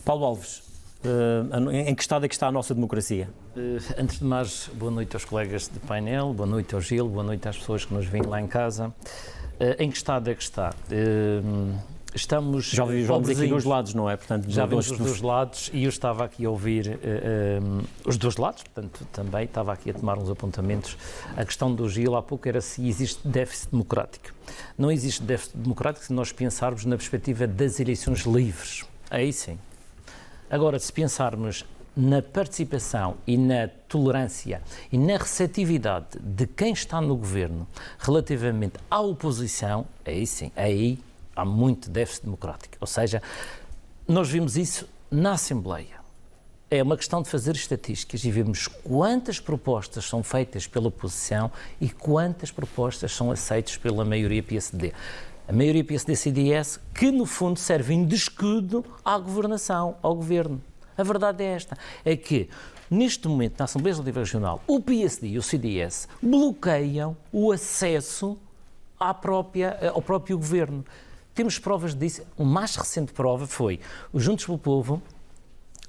Paulo Alves, em que estado é que está a nossa democracia? Antes de mais, boa noite aos colegas de painel, boa noite ao Gil, boa noite às pessoas que nos veem lá em casa. Em que estado é que está? Estamos já vimos aqui dos lados, não é? Portanto, já vimos os dois lados e eu estava aqui a ouvir os dois lados, portanto, também estava aqui a tomar uns apontamentos. A questão do Gil há pouco era se existe déficit democrático. Não existe déficit democrático se nós pensarmos na perspectiva das eleições livres. Aí sim. Agora, se pensarmos na participação e na tolerância e na receptividade de quem está no governo relativamente à oposição, aí sim, aí há muito déficit democrático. Ou seja, nós vimos isso na Assembleia. É uma questão de fazer estatísticas e vermos quantas propostas são feitas pela oposição e quantas propostas são aceitas pela maioria PSD. A maioria PSD-CDS, que no fundo servem de escudo à governação, ao governo. A verdade é esta, é que neste momento na Assembleia Legislativa Regional o PSD e o CDS bloqueiam o acesso ao próprio governo. Temos provas disso. A mais recente prova foi o Juntos pelo Povo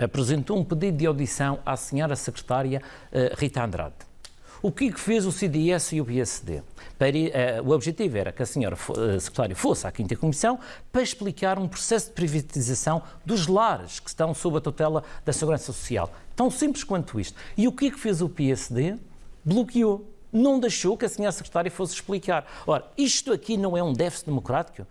apresentou um pedido de audição à senhora secretária Rita Andrade. O que fez o CDS e o PSD? O objetivo era que a senhora secretária fosse à 5ª Comissão para explicar um processo de privatização dos lares que estão sob a tutela da Segurança Social. Tão simples quanto isto. E o que fez o PSD? Bloqueou. Não deixou que a senhora secretária fosse explicar. Ora, isto aqui não é um déficit democrático?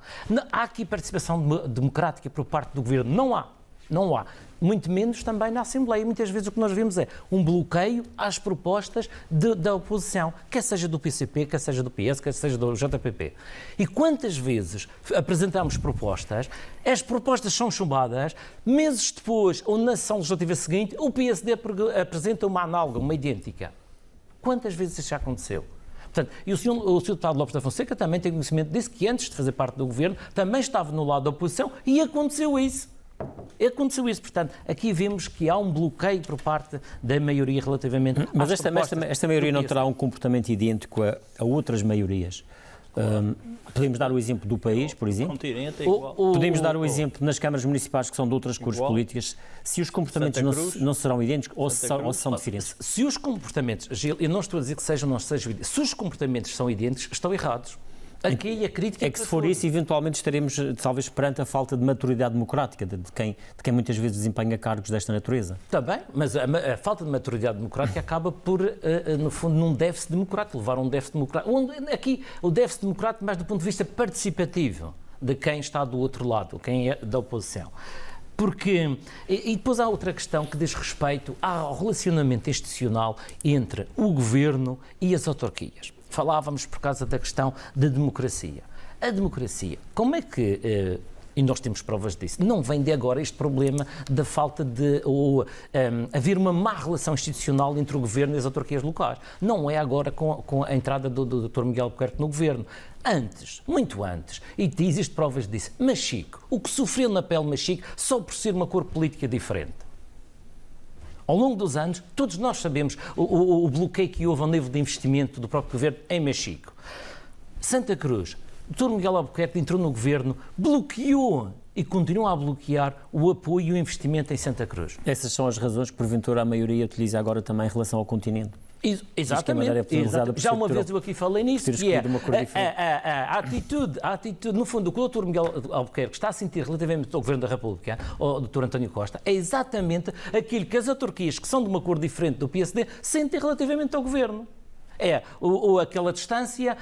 Há aqui participação democrática por parte do governo? Não há. Não há. Muito menos também na Assembleia. Muitas vezes o que nós vemos é um bloqueio às propostas da oposição, quer seja do PCP, quer seja do PS, quer seja do JPP. E quantas vezes apresentamos propostas, as propostas são chumbadas, meses depois, ou na sessão legislativa seguinte, o PSD apresenta uma análoga, uma idêntica. Quantas vezes isso já aconteceu? Portanto, e o Sr. Deputado Lopes da Fonseca também tem conhecimento disso, que antes de fazer parte do governo também estava no lado da oposição e aconteceu isso. Portanto, aqui vemos que há um bloqueio por parte da maioria relativamente Mas esta maioria não terá um comportamento idêntico a outras maiorias? Podemos dar o exemplo do país, por exemplo? Podemos dar o exemplo nas câmaras municipais que são de outras cores políticas, se os comportamentos não serão idênticos ou são diferentes? Se os comportamentos, Gil, eu não estou a dizer que sejam ou não sejam idênticos, se os comportamentos são idênticos, estão errados. Aqui a crítica é que se for isso, eventualmente estaremos talvez perante a falta de maturidade democrática de quem muitas vezes desempenha cargos desta natureza. Está bem, mas a falta de maturidade democrática acaba por, no fundo, num déficit democrático, levar a um déficit democrático. Aqui o déficit democrático mais do ponto de vista participativo de quem está do outro lado, quem é da oposição. Porque, e depois há outra questão que diz respeito ao relacionamento institucional entre o governo e as autarquias. Falávamos por causa da questão da democracia. A democracia, como é que, e nós temos provas disso, não vem de agora este problema da falta de haver uma má relação institucional entre o governo e as autarquias locais. Não é agora com a entrada do Dr. Miguel Albuquerque no governo. Antes, muito antes, e existem provas disso, Machico, o que sofreu na pele Machico só por ser uma cor política diferente. Ao longo dos anos, todos nós sabemos o bloqueio que houve ao nível de investimento do próprio governo em Machico. Santa Cruz, o Dr. Miguel Albuquerque entrou no governo, bloqueou e continua a bloquear o apoio e o investimento em Santa Cruz. Essas são as razões que, porventura, a maioria utiliza agora também em relação ao continente. Exatamente. Já uma vez eu aqui falei nisso, que é a atitude, no fundo, o que o Dr. Miguel Albuquerque está a sentir relativamente ao Governo da República, ao Dr. António Costa, é exatamente aquilo que as autarquias que são de uma cor diferente do PSD sentem relativamente ao Governo. É aquela distância,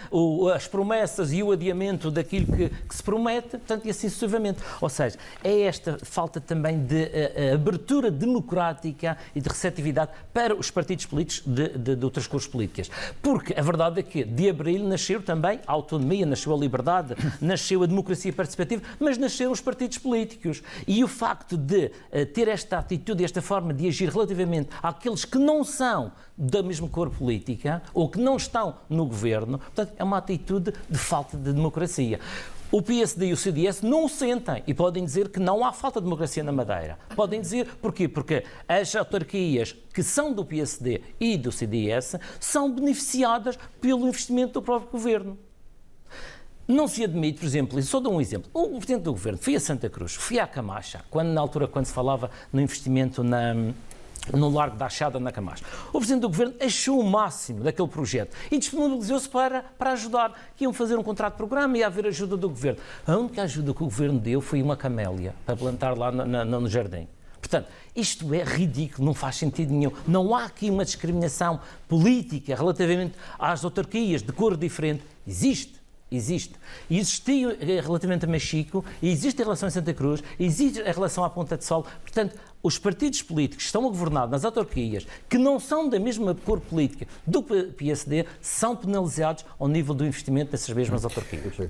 as promessas e o adiamento daquilo que se promete, portanto, e assim sucessivamente. Ou seja, é esta falta também de abertura democrática e de receptividade para os partidos políticos de outras cores políticas. Porque a verdade é que de abril nasceu também a autonomia, nasceu a liberdade, nasceu a democracia participativa, mas nasceram os partidos políticos. E o facto de ter esta atitude, esta forma de agir relativamente àqueles que não são da mesma cor política ou que não estão no governo, portanto, é uma atitude de falta de democracia. O PSD e o CDS não o sentem e podem dizer que não há falta de democracia na Madeira. Podem dizer porquê? Porque as autarquias que são do PSD e do CDS são beneficiadas pelo investimento do próprio governo. Não se admite, por exemplo, e só dou um exemplo, o Presidente do Governo foi a Santa Cruz, foi à Camacha, na altura quando se falava no investimento no Largo da Achada, na Camacha. O Presidente do Governo achou o máximo daquele projeto e disponibilizou-se para ajudar. Iam fazer um contrato de programa e ia haver ajuda do Governo. A única ajuda que o Governo deu foi uma camélia para plantar lá no jardim. Portanto, isto é ridículo, não faz sentido nenhum. Não há aqui uma discriminação política relativamente às autarquias de cor diferente. Existe. Existiu relativamente a Machico, existe em relação a Santa Cruz, existe em relação à Ponta de Sol. Portanto, os partidos políticos que estão a governar nas autarquias, que não são da mesma cor política do PSD, são penalizados ao nível do investimento dessas mesmas autarquias.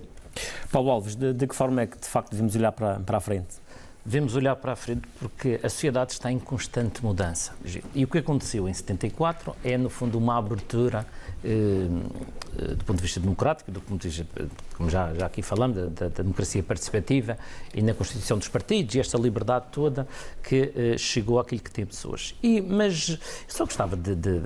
Paulo Alves, de que forma é que de facto devemos olhar para a frente? Devemos olhar para a frente porque a sociedade está em constante mudança. E o que aconteceu em 74 é, no fundo, uma abertura do ponto de vista democrático, do ponto de vista, como já aqui falamos, da democracia participativa e na constituição dos partidos e esta liberdade toda que chegou àquilo que temos hoje. Mas eu só gostava de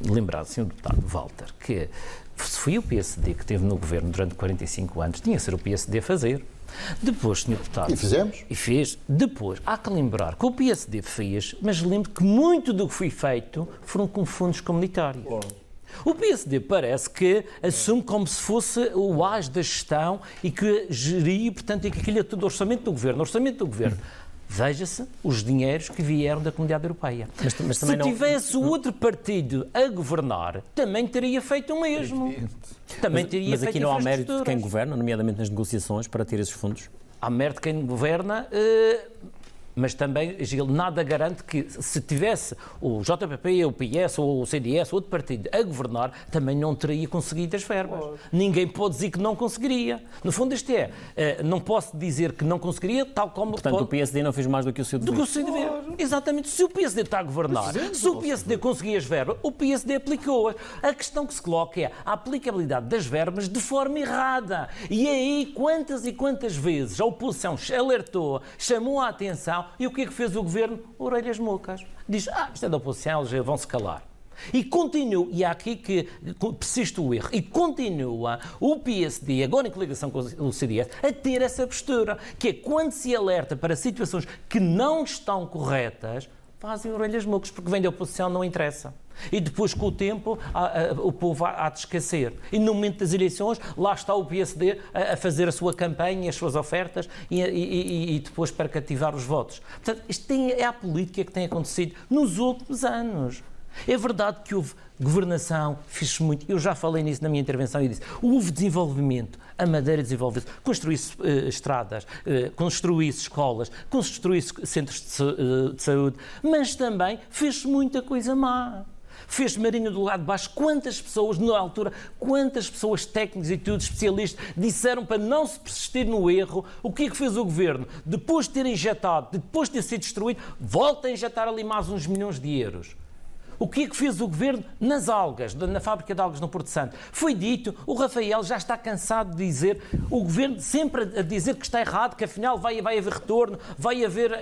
lembrar, Sr. Deputado Walter, que se foi o PSD que esteve no governo durante 45 anos, tinha que ser o PSD a fazer. Depois, Sr. Deputado... E fizemos? E fez. Depois, há que lembrar que o PSD fez, mas lembro que muito do que foi feito foram com fundos comunitários. O PSD parece que assume como se fosse o as da gestão e que geria, portanto, aquilo é tudo o orçamento do governo. Veja-se os dinheiros que vieram da Comunidade Europeia. Mas se tivesse outro partido a governar, também teria feito o mesmo. Mas aqui não há mérito de quem governa, nomeadamente nas negociações, para ter esses fundos? Há mérito de quem governa, mas também nada garante que se tivesse o JPP, o PS ou o CDS, outro partido a governar, também não teria conseguido as verbas. Ninguém pode dizer que não conseguiria. No fundo isto não posso dizer que não conseguiria, tal como... Portanto, o PSD não fez mais do que o seu dever. Do que o seu dever. Exatamente. Se o PSD está a governar, se o PSD conseguia as verbas, o PSD aplicou-as. A questão que se coloca é a aplicabilidade das verbas de forma errada. E aí, quantas e quantas vezes a oposição alertou, chamou a atenção. E o que é que fez o governo? Orelhas mocas. Diz, isto é da oposição, eles vão-se calar. E continua, e há aqui que persiste o erro, e continua o PSD, agora em coligação com o CDS, a ter essa postura, que é quando se alerta para situações que não estão corretas, fazem orelhas mocas, porque vem da oposição, não interessa. E depois, com o tempo, o povo há de esquecer. E no momento das eleições, lá está o PSD a fazer a sua campanha, as suas ofertas e depois para cativar os votos. Portanto, isto é a política que tem acontecido nos últimos anos. É verdade que houve governação, fez-se muito, eu já falei nisso na minha intervenção e disse, houve desenvolvimento, a Madeira desenvolveu-se, construiu-se estradas, construiu-se escolas, construiu-se centros de saúde, mas também fez-se muita coisa má. Fez Marinho do lado de baixo, quantas pessoas, na altura, quantas pessoas técnicos e tudo, especialistas, disseram para não se persistir no erro. O que é que fez o governo? Depois de ter injetado, depois de ter sido destruído, volta a injetar ali mais uns milhões de euros. O que é que fez o governo nas algas, na fábrica de algas no Porto Santo? Foi dito, o Rafael já está cansado de dizer, o governo sempre a dizer que está errado, que afinal vai haver retorno, vai haver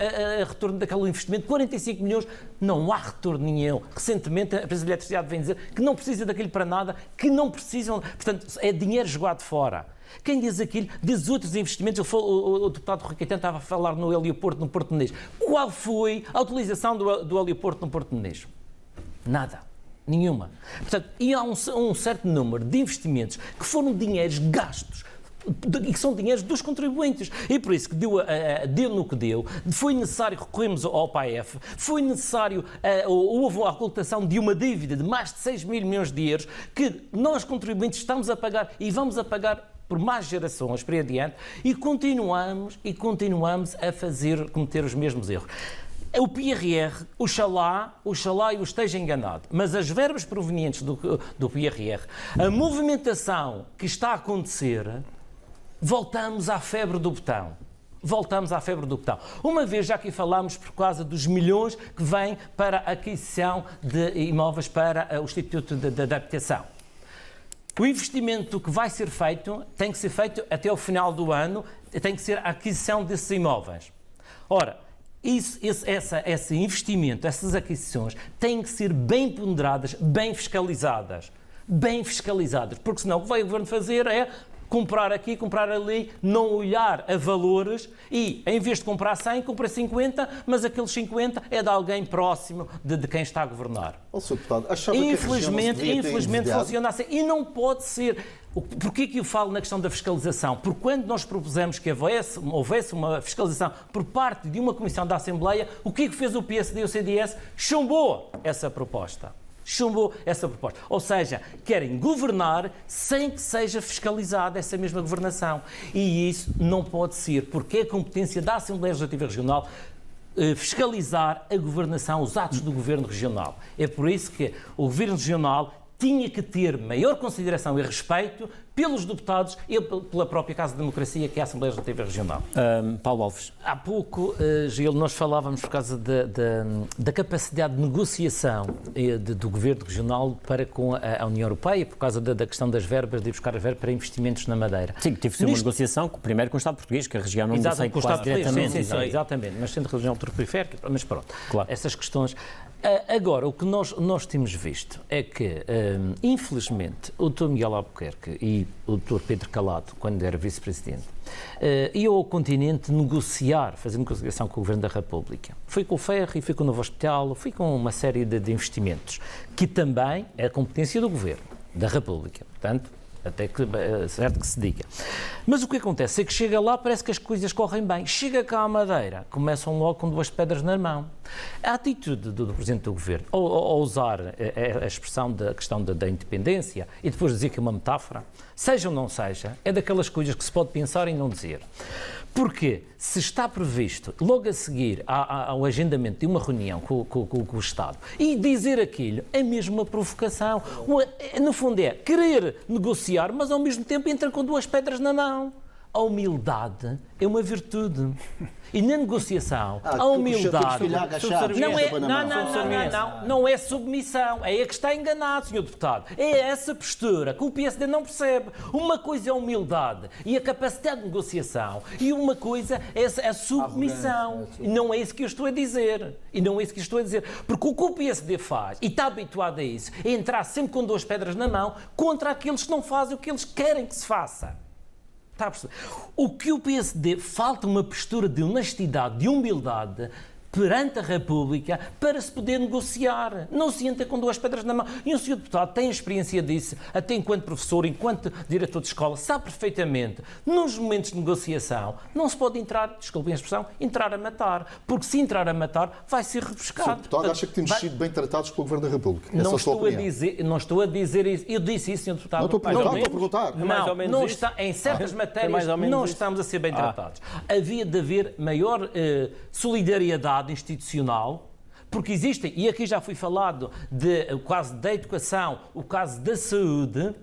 retorno daquele investimento, 45 milhões, não há retorno nenhum. Recentemente a empresa de eletricidade vem dizer que não precisa daquilo para nada, que não precisam, portanto é dinheiro jogado fora. Quem diz aquilo, diz outros investimentos. O deputado Rui Caetano estava a falar no helioporto no Porto Menezes. Qual foi a utilização do helioporto no Porto Menezes? Nada. Nenhuma. Portanto, e há um certo número de investimentos que foram dinheiros gastos e que são dinheiros dos contribuintes. E por isso que deu no que deu, foi necessário recorrermos ao PAEF, foi necessário, houve a ocultação de uma dívida de mais de 6 mil milhões de euros que nós contribuintes estamos a pagar e vamos a pagar por mais gerações para adiante e continuamos a cometer os mesmos erros. O PRR, oxalá eu esteja enganado, mas as verbas provenientes do PRR, a movimentação que está a acontecer, voltamos à febre do botão. Uma vez já aqui falámos por causa dos milhões que vêm para a aquisição de imóveis para o Instituto de Habitação. O investimento que vai ser feito tem que ser feito até o final do ano, tem que ser a aquisição desses imóveis. Ora, esse investimento, essas aquisições têm que ser bem ponderadas, bem fiscalizadas, porque senão o que vai o Governo fazer é comprar aqui, comprar ali, não olhar a valores e, em vez de comprar 100, compra 50, mas aqueles 50 é de alguém próximo de quem está a governar. Sr. Deputado, achava Infelizmente funciona assim. E não pode ser. Porquê que eu falo na questão da fiscalização? Porque quando nós propusemos que houvesse uma fiscalização por parte de uma comissão da Assembleia, o que fez o PSD e o CDS? Chumbou essa proposta. Ou seja, querem governar sem que seja fiscalizada essa mesma governação. E isso não pode ser, porque é competência da Assembleia Legislativa Regional fiscalizar a governação, os atos do Governo Regional. É por isso que o Governo Regional tinha que ter maior consideração e respeito pelos deputados e pela própria Casa de Democracia, que é a Assembleia Legislativa Regional. Paulo Alves. Há pouco, Gil, nós falávamos por causa da capacidade de negociação do Governo Regional para com a União Europeia, por causa da questão das verbas, de ir buscar as verbas para investimentos na Madeira. Sim, que teve uma negociação primeiro com o Estado português, que a região não negocia quase diretamente. Sim, exatamente, mas sendo região periférica, mas pronto, claro. Essas questões. Agora, o que nós temos visto é que, infelizmente, o Dr. Miguel Albuquerque e o Dr. Pedro Calado, quando era vice-presidente, iam ao continente fazer negociação com o Governo da República. Foi com o Ferro, foi com o Novo Hospital, foi com uma série de investimentos, que também é a competência do Governo da República. Portanto, até que certo que se diga. Mas o que acontece é que chega lá, parece que as coisas correm bem. Chega cá à Madeira, começam logo com 2 pedras na mão. A atitude do Presidente do Governo, ao usar a expressão da questão da independência e depois dizer que é uma metáfora, seja ou não seja, é daquelas coisas que se pode pensar e não dizer. Porque se está previsto, logo a seguir ao agendamento de uma reunião com o Estado, e dizer aquilo é mesmo uma provocação. No fundo é querer negociar, mas ao mesmo tempo entra com 2 pedras na mão. A humildade é uma virtude. E na negociação, a humildade não é submissão. É que está enganado, Sr. Deputado. É essa postura que o PSD não percebe. Uma coisa é a humildade e a capacidade de negociação, e uma coisa é a submissão. E não é isso que eu estou a dizer. Porque o que o PSD faz, e está habituado a isso, é entrar sempre com 2 pedras na mão contra aqueles que não fazem o que eles querem que se faça. Está a perceber? O que o PSD falta uma postura de honestidade, de humildade perante a República para se poder negociar. Não se entra com 2 pedras na mão. E o Sr. Deputado tem a experiência disso, até enquanto professor, enquanto diretor de escola, sabe perfeitamente, nos momentos de negociação, não se pode entrar, desculpem a expressão, entrar a matar. Porque se entrar a matar, vai ser rebuscado. Sr. Deputado, acha que temos sido bem tratados pelo Governo da República? Não estou a dizer isso. Eu disse isso, Sr. Deputado. Não estou a perguntar. Não está, em certas matérias não estamos a ser bem tratados. Havia de haver maior solidariedade institucional, porque existem, e aqui já foi falado o caso da educação, o caso da saúde,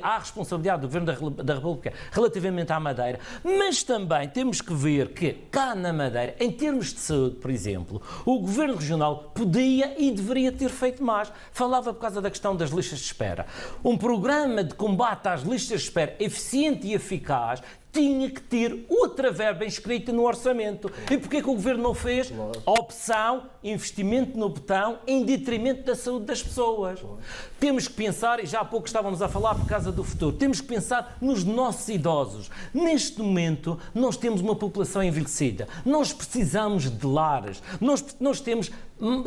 há a responsabilidade do Governo da República relativamente à Madeira, mas também temos que ver que cá na Madeira, em termos de saúde, por exemplo, o Governo Regional podia e deveria ter feito mais. Falava por causa da questão das listas de espera. Um programa de combate às listas de espera eficiente e eficaz tinha que ter outra verba inscrita no orçamento. E porquê que o Governo não fez? Opção, investimento no botão, em detrimento da saúde das pessoas. Temos que pensar, e já há pouco estávamos a falar por causa do futuro, temos que pensar nos nossos idosos. Neste momento, nós temos uma população envelhecida. Nós precisamos de lares. Nós temos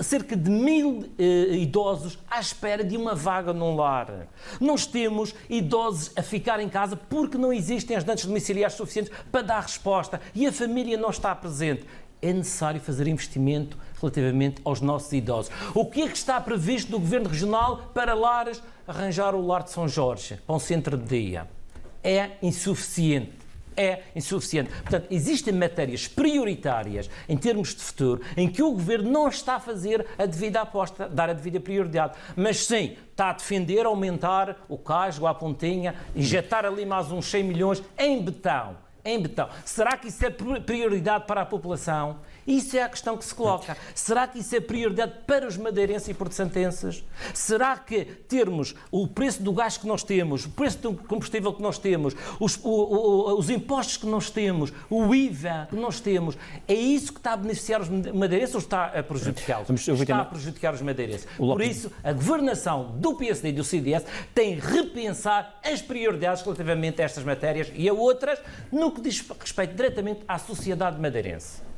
cerca de 1000 idosos à espera de uma vaga num lar. Nós temos idosos a ficar em casa porque não existem ajudantes domiciliares suficientes para dar resposta e a família não está presente. É necessário fazer investimento relativamente aos nossos idosos. O que é que está previsto do Governo Regional para lares? Arranjar o lar de São Jorge para um centro de dia. É insuficiente. Portanto, existem matérias prioritárias em termos de futuro em que o Governo não está a fazer a devida aposta, dar a devida prioridade. Mas sim, está a defender aumentar o casco, a pontinha, injetar ali mais uns 100 milhões em betão. em betão. Será que isso é prioridade para a população? Isso é a questão que se coloca. Será que isso é prioridade para os madeirenses e porto-santenses? Será que termos o preço do gás que nós temos, o preço do combustível que nós temos, os impostos que nós temos, o IVA que nós temos, é isso que está a beneficiar os madeirenses ou está a prejudicá-los? Está a prejudicar os madeirenses. Por isso, a governação do PSD e do CDS tem que repensar as prioridades relativamente a estas matérias e a outras no que diz respeito diretamente à sociedade madeirense.